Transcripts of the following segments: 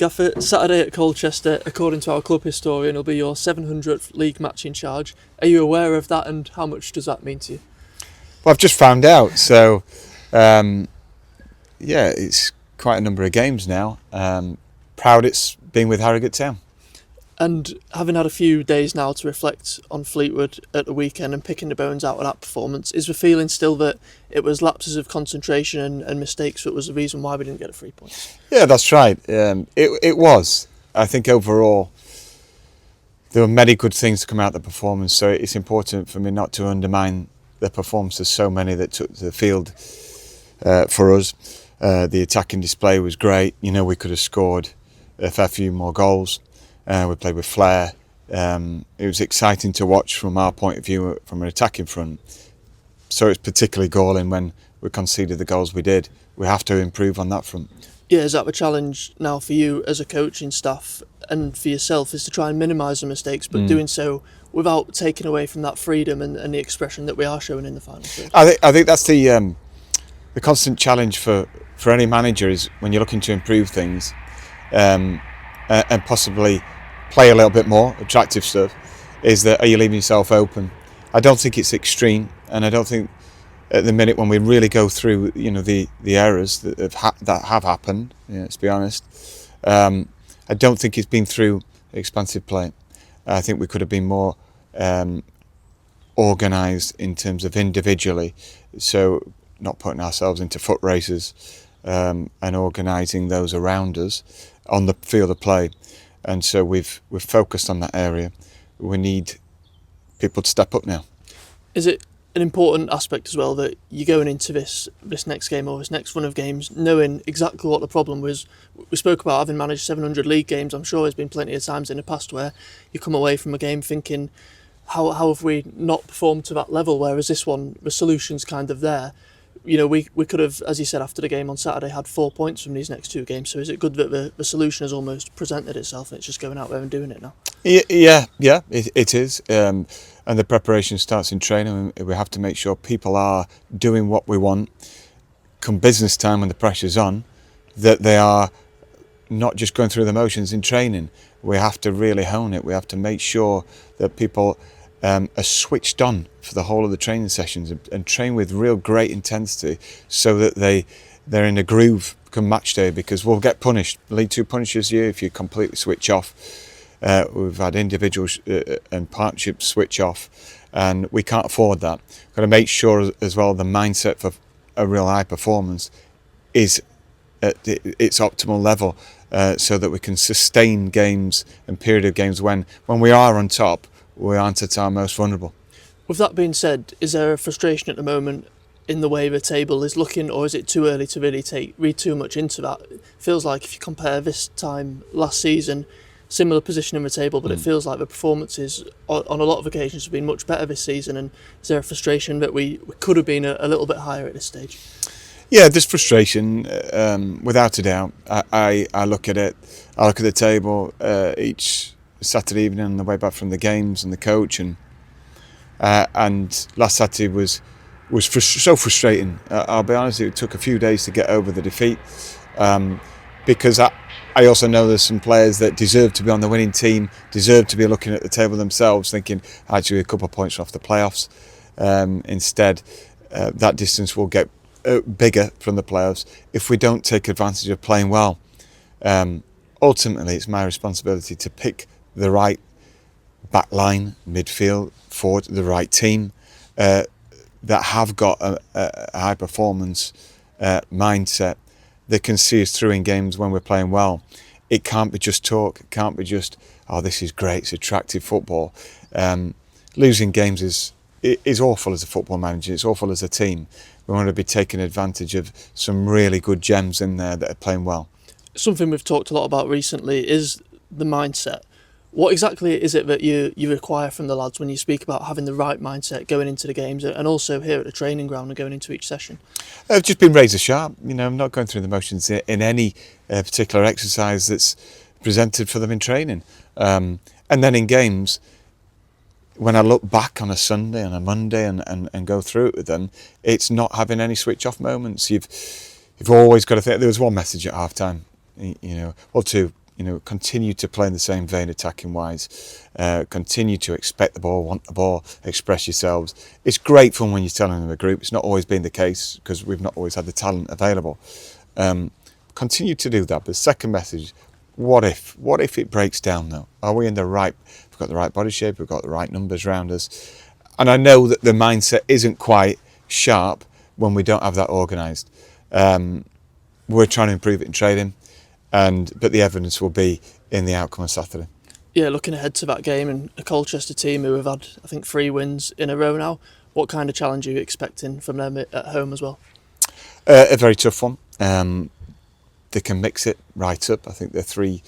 Gaffer, Saturday at Colchester, according to our club historian, will be your 700th league match in charge. Are you aware of that, and how much does that mean to you? Well, I've just found out, so it's quite a number of games now. Proud it's been with Harrogate Town. And having had a few days now to reflect on Fleetwood at the weekend and picking the bones out of that performance, is the feeling still that it was lapses of concentration and mistakes that was the reason why we didn't get the 3 points? Yeah, that's right. It was. I think overall there were many good things to come out of the performance, so it's important for me not to undermine the performance of so many that took to the field for us. The attacking display was great. We could have scored a fair few more goals. We played with flair. It was exciting to watch from our point of view from an attacking front. So it's particularly galling when we conceded the goals we did. We have to improve on that front. Yeah, is that the challenge now for you as a coaching staff and for yourself, is to try and minimise the mistakes, but doing so without taking away from that freedom and the expression that we are showing in the final third? I think that's the constant challenge for any manager, is when you're looking to improve things and possibly play a little bit more attractive stuff, is that are you leaving yourself open? I don't think it's extreme, and I don't think at the minute when we really go through the errors that have happened, let's be honest, I don't think it's been through expansive play. I think we could have been more organised in terms of individually, so not putting ourselves into foot races and organising those around us on the field of play. And so we've focused on that area. We need people to step up now. Is it an important aspect as well that you're going into this next game or this next run of games knowing exactly what the problem was? We spoke about having managed 700 league games. I'm sure there's been plenty of times in the past where you come away from a game thinking, how have we not performed to that level? Whereas this one, the solution's kind of there. We could have, as you said, after the game on Saturday, had 4 points from these next two games. So is it good that the solution has almost presented itself and it's just going out there and doing it now? Yeah, it is. And the preparation starts in training. We have to make sure people are doing what we want. Come business time, when the pressure's on, that they are not just going through the motions in training. We have to really hone it. We have to make sure that people are switched on for the whole of the training sessions and train with real great intensity, so that they're in a groove come match day, because we'll get punished. League Two punishes you if you completely switch off. We've had individual and partnership switch off, and we can't afford that. We've got to make sure as well the mindset for a real high performance is at its optimal level, so that we can sustain games and period of games when we are on top, we aren't at our most vulnerable. With that being said, is there a frustration at the moment in the way the table is looking, or is it too early to really read too much into that? It feels like if you compare this time last season, similar position in the table, but it feels like the performances on a lot of occasions have been much better this season. And is there a frustration that we could have been a little bit higher at this stage? Yeah, there's frustration, without a doubt. I look at it. I look at the table each Saturday evening on the way back from the games and the coach, and last Saturday was so frustrating. I'll be honest, it took a few days to get over the defeat, because I also know there's some players that deserve to be on the winning team, deserve to be looking at the table themselves, thinking actually a couple of points off the playoffs. Instead, that distance will get bigger from the playoffs if we don't take advantage of playing well. Ultimately, it's my responsibility to pick the right back line, midfield, forward, the right team that have got a high performance mindset that can see us through in games when we're playing well. It can't be just talk. It can't be just, this is great, it's attractive football. Losing games is awful as a football manager. It's awful as a team. We want to be taking advantage of some really good gems in there that are playing well. Something we've talked a lot about recently is the mindset. What exactly is it that you require from the lads when you speak about having the right mindset going into the games, and also here at the training ground and going into each session? I've just been razor sharp. I'm not going through the motions in any particular exercise that's presented for them in training. And then in games, when I look back on a Sunday and a Monday and go through it with them, it's not having any switch off moments. You've always got to think. There was one message at half time, or two. continue to play in the same vein attacking wise, continue to expect the ball, want the ball, express yourselves. It's great fun when you're telling them a group. It's not always been the case because we've not always had the talent available. Continue to do that. But the second message, what if it breaks down though? Are we in the right, we've got the right body shape, we've got the right numbers around us. And I know that the mindset isn't quite sharp when we don't have that organised. We're trying to improve it in training, but the evidence will be in the outcome of Saturday. Yeah, looking ahead to that game and a Colchester team who have had, I think, 3 wins in a row now, what kind of challenge are you expecting from them at home as well? A very tough one. They can mix it right up. I think the 3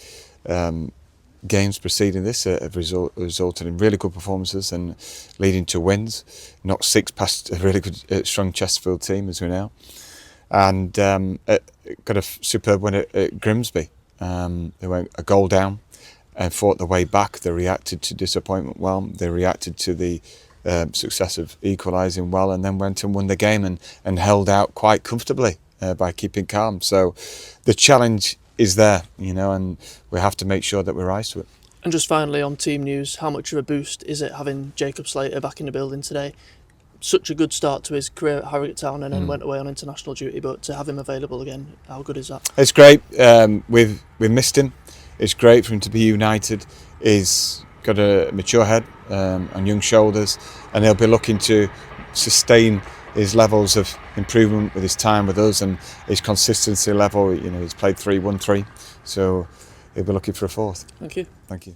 games preceding this have resulted in really good performances and leading to wins. Knocked 6 past a really good, strong Chesterfield team, as we know. And got a superb win at Grimsby. They went a goal down and fought their way back. They reacted to disappointment well. They reacted to the success of equalising well, and then went and won the game and held out quite comfortably by keeping calm. So the challenge is there, and we have to make sure that we rise to it. And just finally on team news, how much of a boost is it having Jacob Slater back in the building today? Such a good start to his career at Harrogate Town and then went away on international duty, but to have him available again, how good is that? It's great. We've missed him. It's great for him to be united. He's got a mature head on young shoulders, and he'll be looking to sustain his levels of improvement with his time with us and his consistency level. He's played 3, won 3, so he'll be looking for a 4th. Thank you. Thank you.